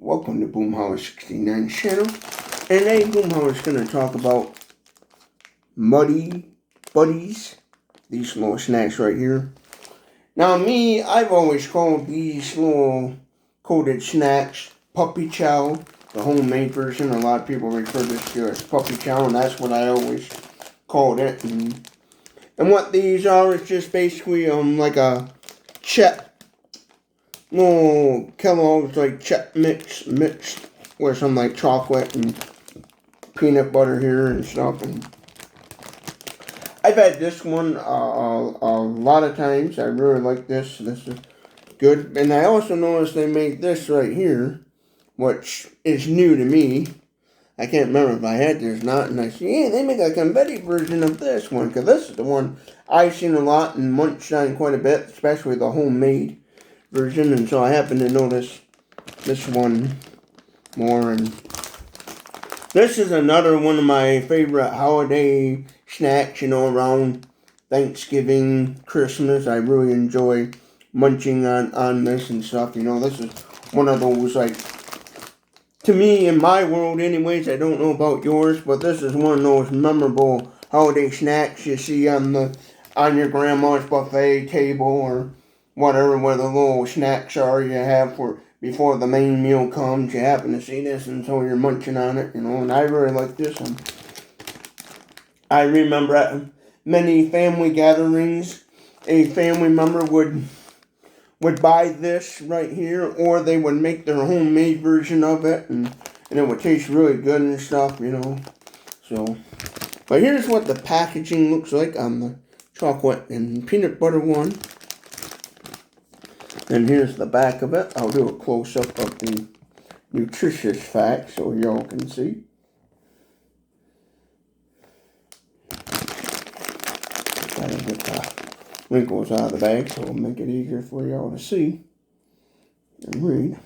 welcome to Boomhauer69 channel. And today Boomhauer is going to talk about Muddy Buddies, these little snacks right here. Now me, I've always called these little coated snacks puppy chow, the homemade version. A lot of people refer this to as puppy chow, and that's what I always called it. And what these are is just basically like a little Kellogg's like Chet mixed with some like chocolate and peanut butter here and stuff. And I've had this one a lot of times. I really like this. This is good. And I also noticed they make this right here, which is new to me. I can't remember if I had this or not. And I see, hey, they make a confetti version of this one, because this is the one I've seen a lot and munched on quite a bit, especially the homemade version. And so I happen to notice this one more. And this is another one of my favorite holiday snacks, around Thanksgiving, Christmas. I really enjoy munching on this and stuff. This is one of those, like, to me, in my world anyways, I don't know about yours, but this is one of those memorable holiday snacks you see on your grandma's buffet table or whatever, where the little snacks are you have for before the main meal comes. You happen to see this, and so you're munching on it, and I really like this one. I remember at many family gatherings, a family member would buy this right here, or they would make their homemade version of it, and it would taste really good and stuff, So, but here's what the packaging looks like on the chocolate and peanut butter one. And here's the back of it. I'll do a close-up of the nutritious facts so y'all can see. Gotta get the wrinkles out of the bag so it'll make it easier for y'all to see and read.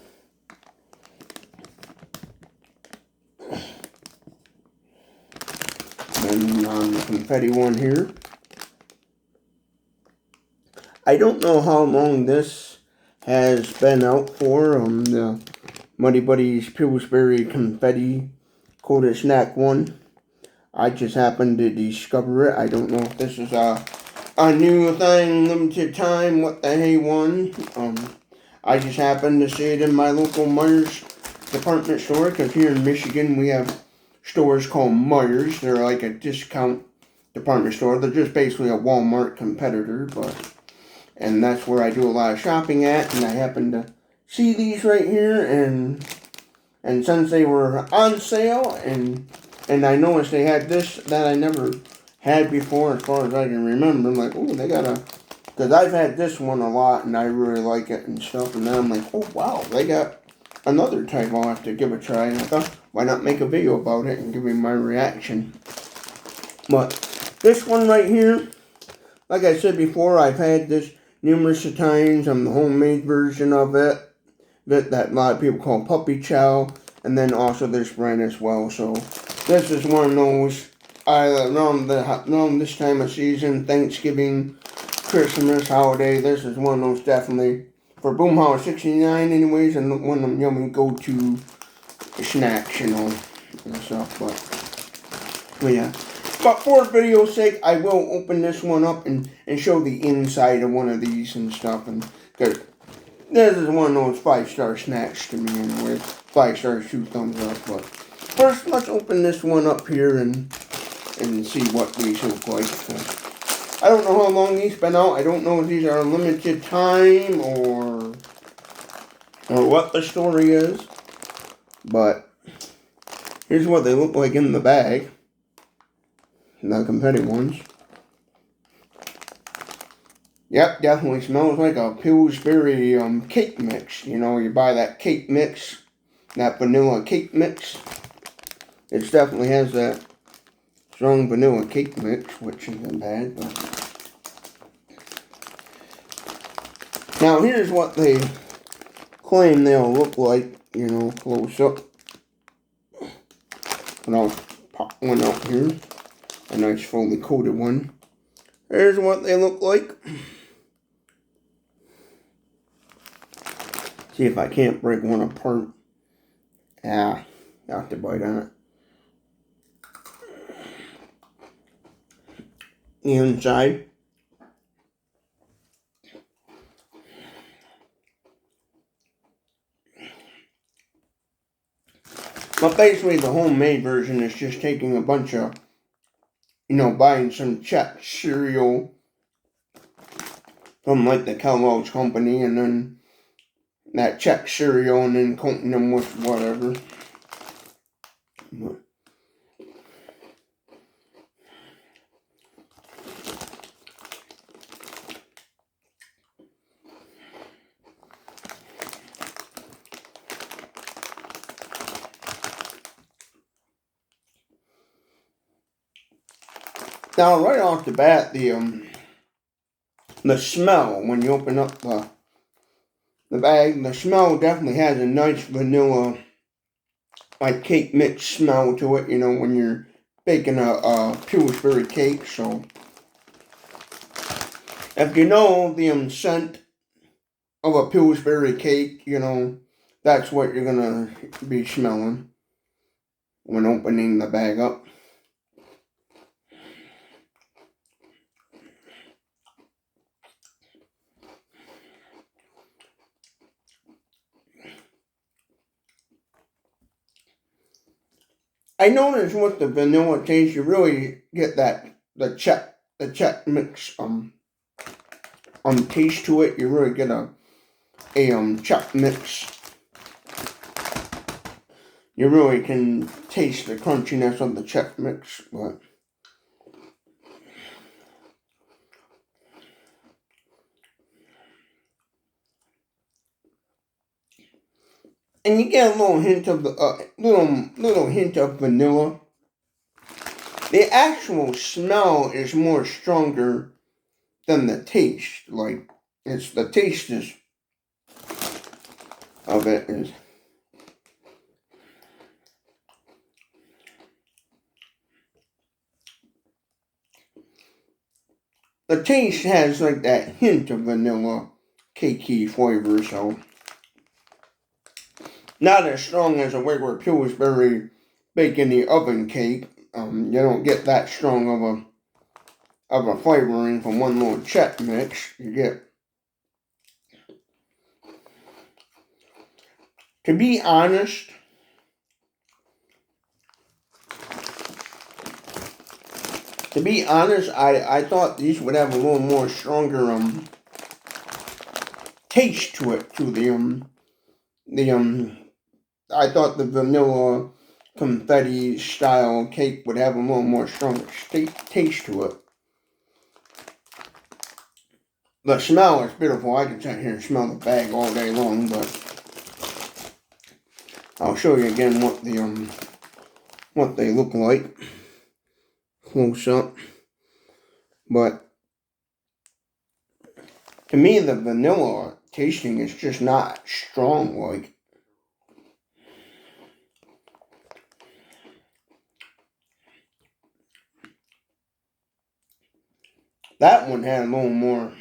And on the confetti one here, I don't know how long this has been out for, the Muddy Buddies Pillsbury Confetti Coated Snack one. I just happened to discover it. I don't know if this is a new thing, limited time, what the hey one. I just happened to see it in my local Meijer's department store, because here in Michigan we have stores called Meijer's. They're like a discount department store. They're just basically a Walmart competitor, and that's where I do a lot of shopping at, and I happened to see these right here, and since they were on sale, and I noticed they had this that I never had before, as far as I can remember. I'm like, oh, they got because I've had this one a lot, and I really like it and stuff, and then I'm like, oh, wow, they got another type I'll have to give a try, and I thought, why not make a video about it and give me my reaction. But this one right here, like I said before, I've had this numerous times. I'm the homemade version of it that a lot of people call puppy chow, and then also this brand as well. So this is one of those around this time of season, Thanksgiving, Christmas, holiday. This is one of those definitely for Boomhauer69 anyways, and one of them yummy go-to snacks, and stuff. But yeah. But for video's sake, I will open this one up and show the inside of one of these and stuff. And because this is one of those 5-star snacks to me anyway. 5 stars, 2 thumbs up. But first, let's open this one up here and see what these look like. I don't know how long these been out. I don't know if these are limited time or what the story is. But here's what they look like in the bag. The confetti ones. Yep, definitely smells like a Pillsbury cake mix. You buy that cake mix, that vanilla cake mix. It definitely has that strong vanilla cake mix, which isn't bad. But now here's what they claim they'll look like, close up. And I'll pop one out here. A nice fully coated one. Here's what they look like. See if I can't break one apart Yeah, you have to bite on it. The inside. But basically the homemade version is just taking a bunch of, buying some Czech cereal from like the Kellogg's company, and then that Czech cereal, and then coating them with whatever. Now, right off the bat, the smell when you open up the bag, the smell definitely has a nice vanilla, like cake mix smell to it. When you're baking a Pillsbury cake. So, if you know the scent of a Pillsbury cake, that's what you're gonna be smelling when opening the bag up. I noticed with the vanilla taste, you really get the Czech mix taste to it. You really get a Czech mix. You really can taste the crunchiness of the Czech mix, but and you get a little hint of the little hint of vanilla. The actual smell is more stronger than the taste. Like it's the taste of it is. The taste has like that hint of vanilla cakey flavor, so not as strong as a regular Pillsbury bake in the oven cake. You don't get that strong of a flavoring from one little Czech mix. You get, to be honest, I thought these would have a little more stronger taste to it, to the I thought the vanilla confetti style cake would have a little more stronger taste to it. The smell is beautiful. I can sit here and smell the bag all day long, but I'll show you again what they look like close up. But to me, the vanilla tasting is just not strong. Like, that one had a little more.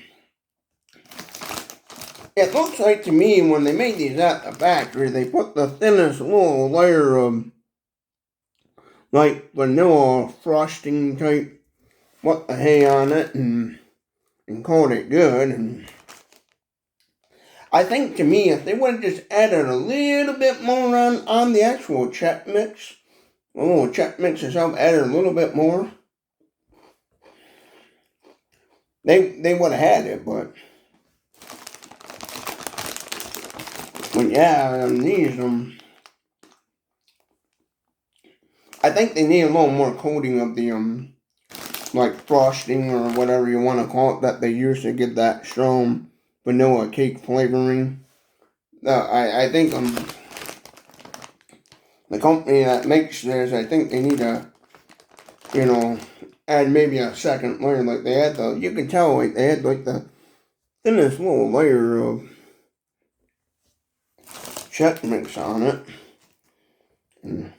It looks like to me when they made these at the factory, they put the thinnest little layer of like vanilla frosting type what the hay on it and called it good. And I think to me, if they would have just added a little bit more on the actual Czech mix, the little Czech mix itself, added a little bit more, they would have had it. But yeah, these I think they need a little more coating of the like frosting or whatever you want to call it that they use to get that strong vanilla cake flavoring. I think the company that makes this, I think they need to, add maybe a second layer. Like they had you can tell like they had like the thinnest little layer of Czech mix on it. And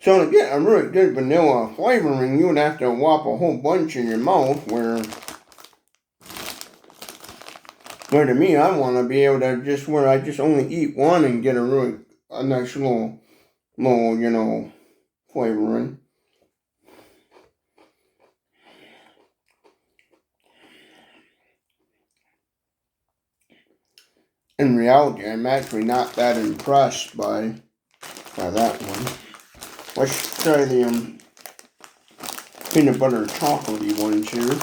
So to get a really good vanilla flavoring, you would have to whop a whole bunch in your mouth, where to me, I want to be able to just where I just only eat one and get a nice little, flavoring. In reality, I'm actually not that impressed by that one. Let's try the peanut butter chocolatey ones here.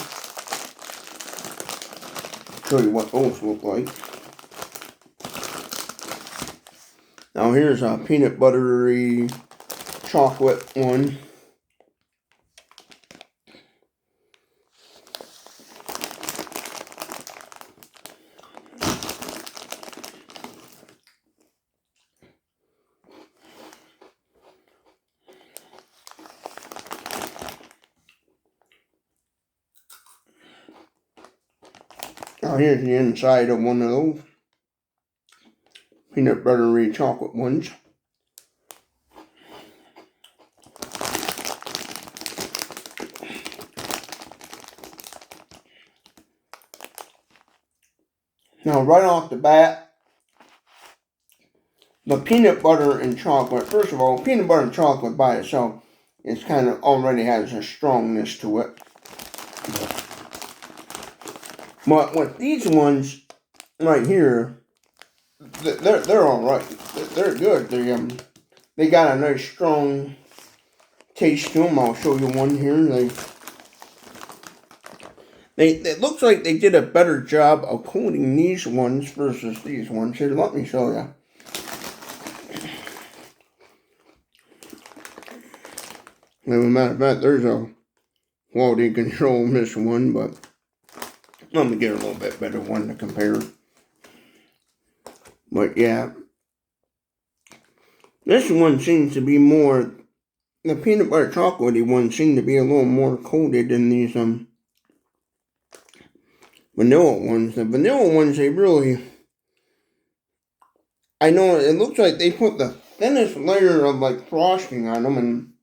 Show you what those look like. Now here's a peanut buttery chocolate one. Now here's the inside of one of those peanut buttery chocolate ones. Now right off the bat, the peanut butter and chocolate, first of all, peanut butter and chocolate by itself is kind of already has a strongness to it. But with these ones right here, they're all right. They're good. They got a nice strong taste to them. I'll show you one here. It looks like they did a better job of coating these ones versus these ones. Here, let me show you. As a matter of fact, there's a quality control on this one, but let me get a little bit better one to compare. But yeah, this one seems to be more, the peanut butter chocolatey ones seem to be a little more coated than these vanilla ones. The vanilla ones, they really, I know it looks like they put the thinnest layer of like frosting on them,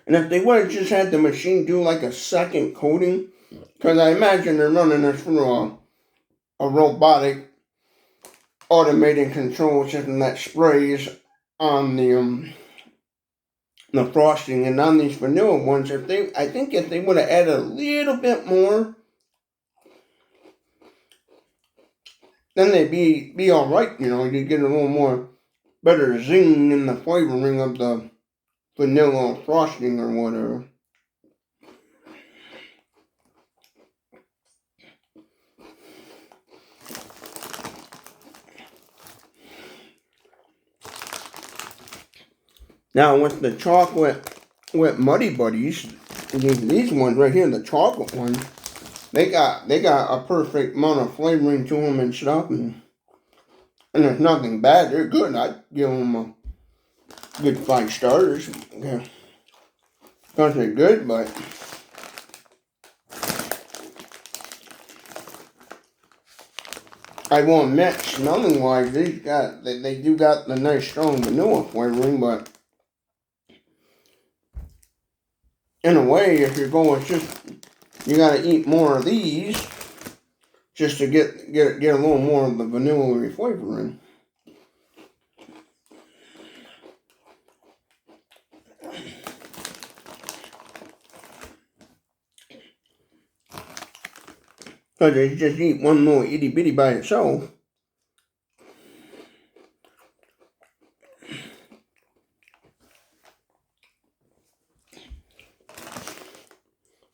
and if they would have just had the machine do like a second coating, because I imagine they're running this through a robotic automated control system that sprays on the frosting, and on these vanilla ones, I think if they would have added a little bit more, then they'd be all right. You'd get a little more better zing in the flavoring of the vanilla frosting or whatever. Now with the chocolate with Muddy Buddies, these ones right here, the chocolate ones, they got a perfect amount of flavoring to them and stuff, and there's nothing bad. They're good. I'd give them a good 5 stars. Okay. Because they're good, but I will admit, smelling wise, they do got the nice strong vanilla flavoring, but in a way, if you're going, it's just, you gotta eat more of these just to get a little more of the vanilla flavoring. Because if you just eat one little itty bitty by itself,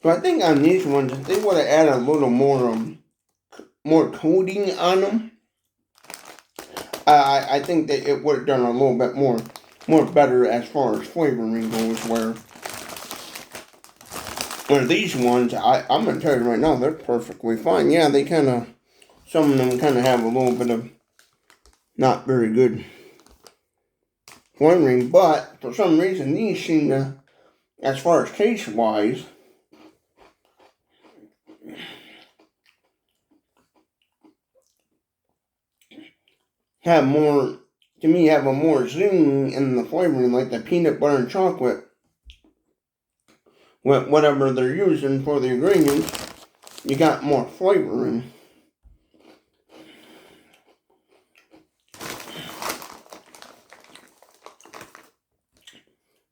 so I think on these ones, if they would have added a little more coating on them, I think that it would have done a little bit more better as far as flavoring goes. Where these ones, I'm gonna tell you right now, they're perfectly fine. Yeah, they some of them kind of have a little bit of not very good flavoring, but for some reason these seem to, as far as taste wise, have more to me, have a more zing in the flavoring, like the peanut butter and chocolate. With whatever they're using for the ingredients, you got more flavoring.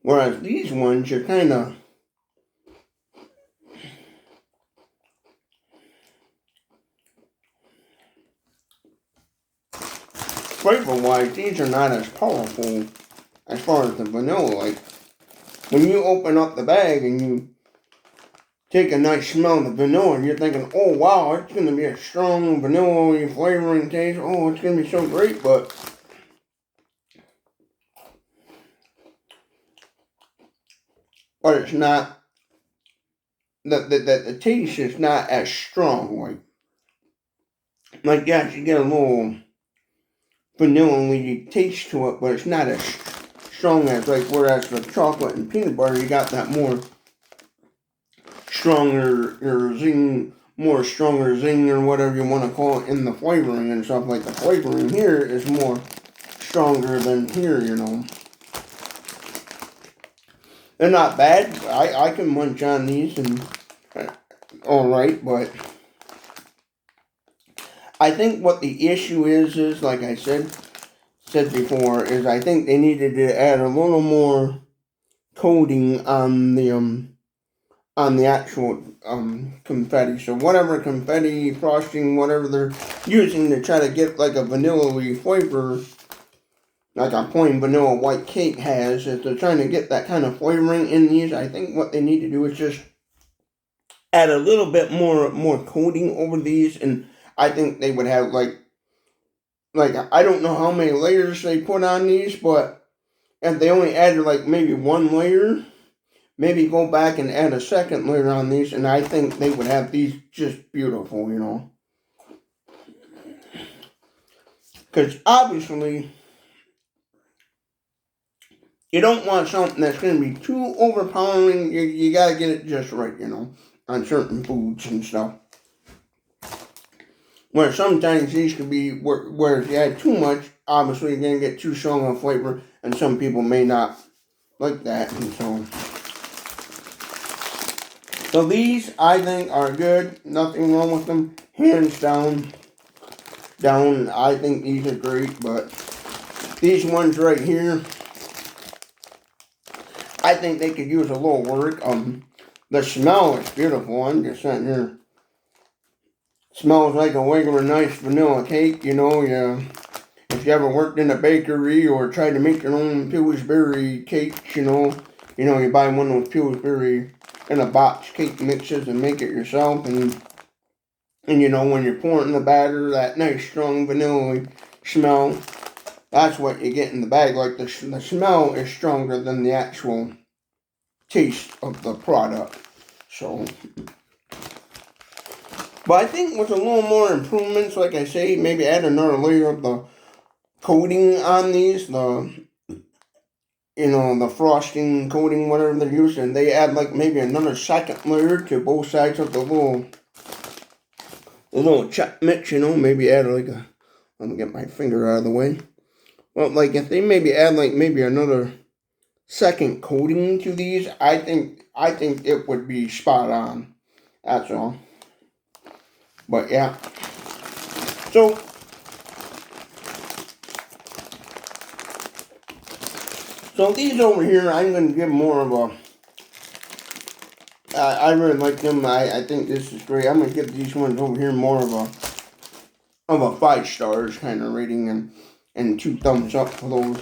Whereas these ones, you're kind of flavor-wise, these are not as powerful as far as the vanilla. Like, when you open up the bag and you take a nice smell of the vanilla, and you're thinking, oh wow, it's going to be a strong vanilla flavoring taste. Oh, it's going to be so great, but it's not, the taste is not as strong. Like yes, you get a little vanilla taste to it, but it's not as strong as, like, whereas with chocolate and peanut butter, you got that more stronger zing, or whatever you want to call it in the flavoring and stuff. Like the flavoring here is more stronger than here, you know. They're not bad. I can munch on these and alright, but I think what the issue is like I said before, is I think they needed to add a little more coating on the actual confetti. So whatever confetti frosting, whatever they're using to try to get like a vanilla-y flavor, like a plain vanilla white cake has, if they're trying to get that kind of flavoring in these, I think what they need to do is just add a little bit more coating over these, and I think they would have like I don't know how many layers they put on these, but if they only added like maybe one layer, maybe go back and add a second layer on these, and I think they would have these just beautiful, you know. Because obviously, you don't want something that's going to be too overpowering. You got to get it just right, you know, on certain foods and stuff. Where sometimes these could be, where if you add too much, obviously you're going to get too strong of a flavor, and some people may not like that, and so these, I think, are good. Nothing wrong with them. Hands down, I think these are great, but these ones right here, I think they could use a little work. The smell is beautiful. I'm just sitting here. Smells like a regular nice vanilla cake, you know. Yeah. If you ever worked in a bakery or tried to make your own Pillsbury cakes, you know, you buy one of those Pillsbury in a box cake mixes and make it yourself, and you know, when you're pouring the batter, that nice strong vanilla smell, that's what you get in the bag. Like the smell is stronger than the actual taste of the product. So, but I think with a little more improvements, like I say, maybe add another layer of the coating on these, the frosting coating, whatever they're using. They add like maybe another second layer to both sides of the little chip mix, you know. Maybe add like let me get my finger out of the way. Well, like if they maybe add like maybe another second coating to these, I think it would be spot on. That's all. But yeah. So these over here, I'm going to give more of a, I really like them. I think this is great. I'm going to give these ones over here more of a 5 stars kind of rating, and 2 thumbs up for those.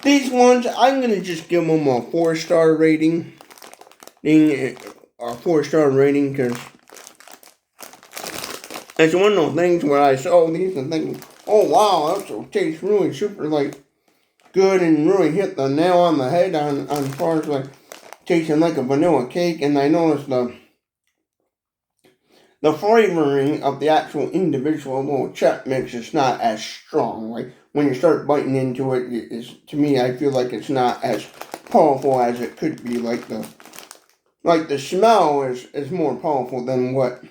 These ones, I'm going to just give them a 4-star rating. A 4-star rating, because it's one of those things where I saw these and think, oh wow, that tastes really super like good, and really hit the nail on the head on as far as like tasting like a vanilla cake. And I noticed the flavoring of the actual individual little chip mix is not as strong. Like when you start biting into it, to me, I feel like it's not as powerful as it could be. Like the smell is more powerful than what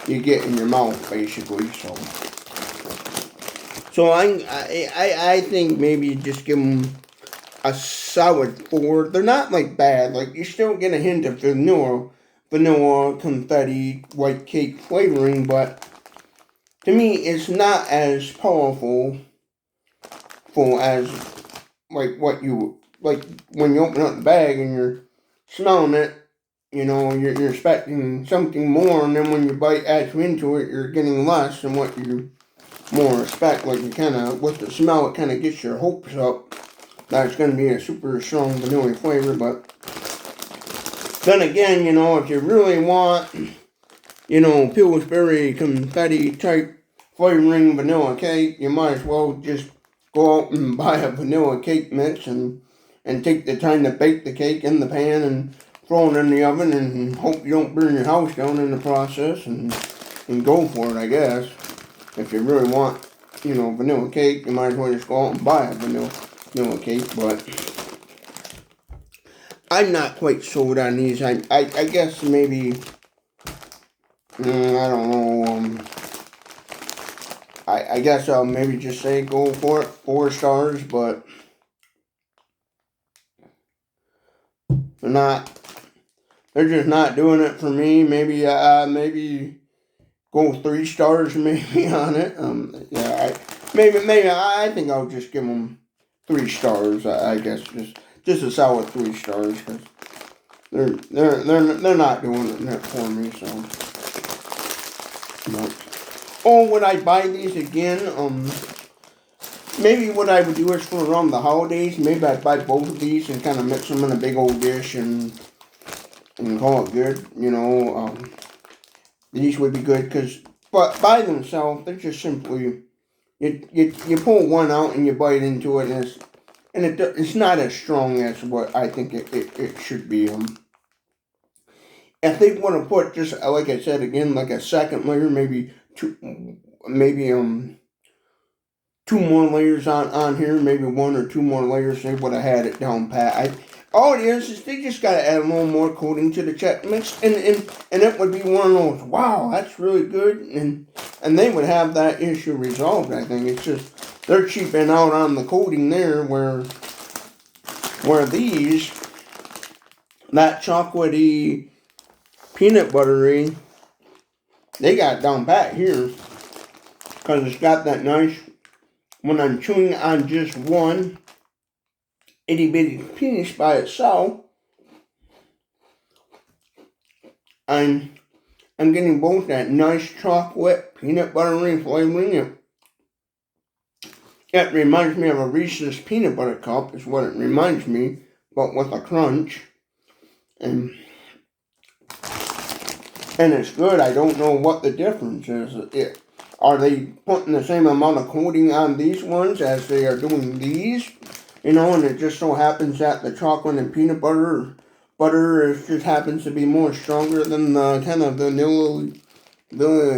you get in your mouth, basically. So I think maybe just give them a solid 4. They're not like bad. Like you still get a hint of vanilla, confetti, white cake flavoring, but to me, it's not as powerful as like what you like when you open up the bag and you're smelling it. You know, you're expecting something more, and then when you bite actually into it, you're getting less than what you more expect. Like you kind of with the smell, it kind of gets your hopes up that it's going to be a super strong vanilla flavor. But then again, you know, if you really want, you know, Pillsbury confetti type flavoring vanilla cake, you might as well just go out and buy a vanilla cake mix and take the time to bake the cake in the pan and throw it in the oven and hope you don't burn your house down in the process and go for it, I guess. If you really want, you know, vanilla cake, you might as well just go out and buy a vanilla cake, but I'm not quite sold on these. I guess maybe, I don't know, I guess I'll maybe just say go for it, 4 stars, but they're just not doing it for me. Maybe, maybe go 3 stars maybe on it. Yeah, I think I'll just give them 3 stars. I guess just a solid 3 stars because they're not doing it for me. So, but, would I buy these again? Maybe what I would do is for around the holidays. Maybe I'd buy both of these and kind of mix them in a big old dish and call it good. You know, these would be good but by themselves, they're just simply you pull one out and you bite into it, and it's not as strong as what I think it should be. If they want to put just like I said again, like a second layer, maybe two more layers on here, maybe 1 or 2 more layers, they would have had it down pat. All it is they just got to add a little more coating to the Chex Mix, and it would be one of those, wow, that's really good, and they would have that issue resolved, I think. It's just, they're cheaping out on the coating there, where these, that chocolatey, peanut buttery, they got it down pat here, because it's got that nice, when I'm chewing on just one itty bitty piece by itself, I'm getting both that nice chocolate peanut buttery flavoring. It reminds me of a Reese's peanut butter cup is what it reminds me, but with a crunch. And it's good. I don't know what the difference is. Are they putting the same amount of coating on these ones as they are doing these? You know, and it just so happens that the chocolate and peanut butter just happens to be more stronger than the kind of vanilla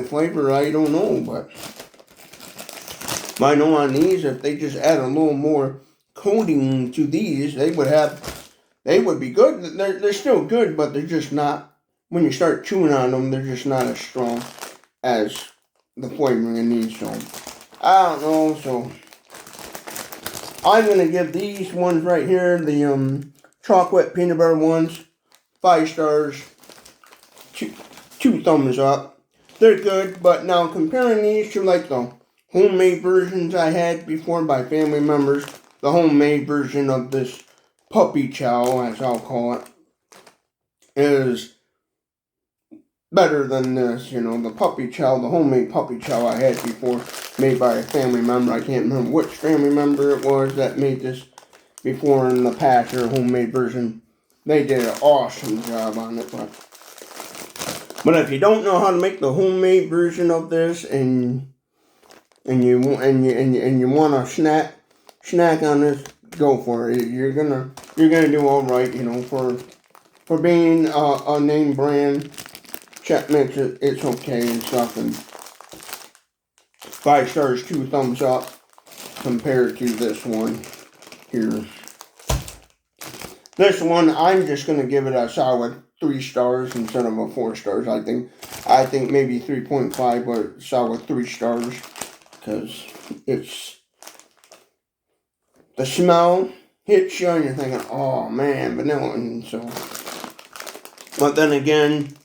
flavor. I don't know, but I know on these, if they just add a little more coating to these, they would be good. They're still good, but they're just not, when you start chewing on them, they're just not as strong as the flavoring in these. So I don't know. So I'm going to give these ones right here, the chocolate peanut butter ones, 5 stars, 2 thumbs up. They're good, but now comparing these to like the homemade versions I had before by family members, the homemade version of this puppy chow, as I'll call it, is better than this. You know, the puppy chow, the homemade puppy chow I had before, made by a family member. I can't remember which family member it was that made this before in the past, or homemade version. They did an awesome job on it, but if you don't know how to make the homemade version of this, and you want to snack on this, go for it. You're gonna do all right. You know, for being a name brand, Chex Mix, it's okay and stuff. And 5 stars, 2 thumbs up compared to this one here. This one, I'm just going to give it a solid 3 stars instead of a 4 stars. I think maybe 3.5, but solid 3 stars. Because it's the smell hits you and you're thinking, oh man, vanilla. And so, but then again,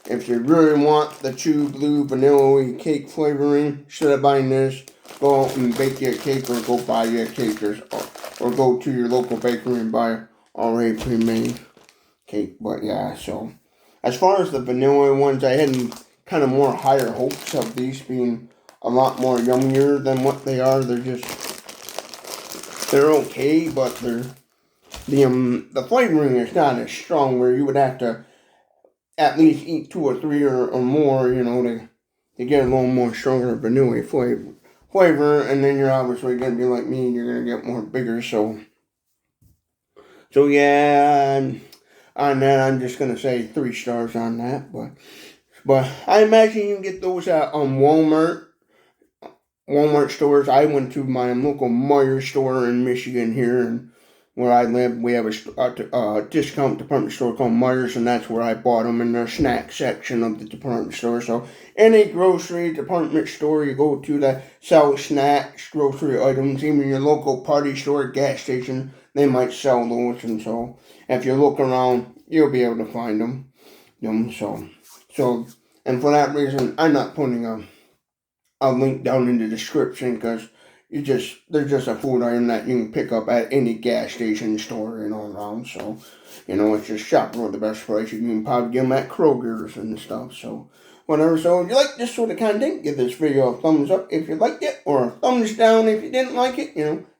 if you really want the true blue vanilla cake flavoring, instead of buying this, go out and bake you a cake, or go buy you a cake, or go to your local bakery and buy already pre-made cake. But yeah, so as far as the vanilla ones, I had kind of more higher hopes of these being a lot more yummier than what they are. They're okay, but the flavoring is not as strong, where you would have to at least eat 2 or 3 or more, to get a little more stronger vanilla flavor, and then you're obviously going to be like me, and you're going to get more bigger. So yeah, on that, I'm just going to say 3 stars on that. But I imagine you can get those at Walmart stores. I went to my local Meijer store in Michigan here, and where I live, we have a discount department store called Meijer's, and that's where I bought them, in the snack section of the department store. So any grocery department store you go to that sells snacks, grocery items, even your local party store, gas station, they might sell those. And so if you look around, you'll be able to find them. So and for that reason, I'm not putting a link down in the description, because they're just a food item that you can pick up at any gas station store, around. So, it's just shop for the best price. You can probably get them at Kroger's and stuff. So, whatever. So, if you like this sort of content, give this video a thumbs up if you liked it, or a thumbs down if you didn't like it.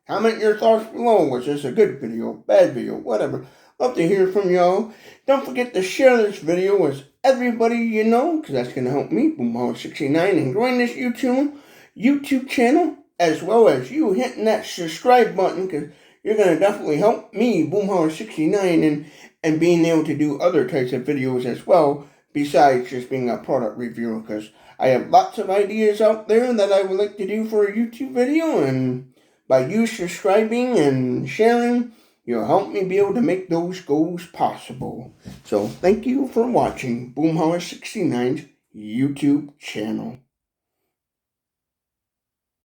Comment your thoughts below. Was this a good video, bad video, whatever. Love to hear from y'all. Don't forget to share this video with everybody you know, because that's going to help me, Boomhauer69, and growing this YouTube channel, as well as you hitting that subscribe button, because you're going to definitely help me, Boomhauer69, and being able to do other types of videos as well, besides just being a product reviewer, because I have lots of ideas out there that I would like to do for a YouTube video, and by you subscribing and sharing, you'll help me be able to make those goals possible. So thank you for watching Boomhauer69's YouTube channel.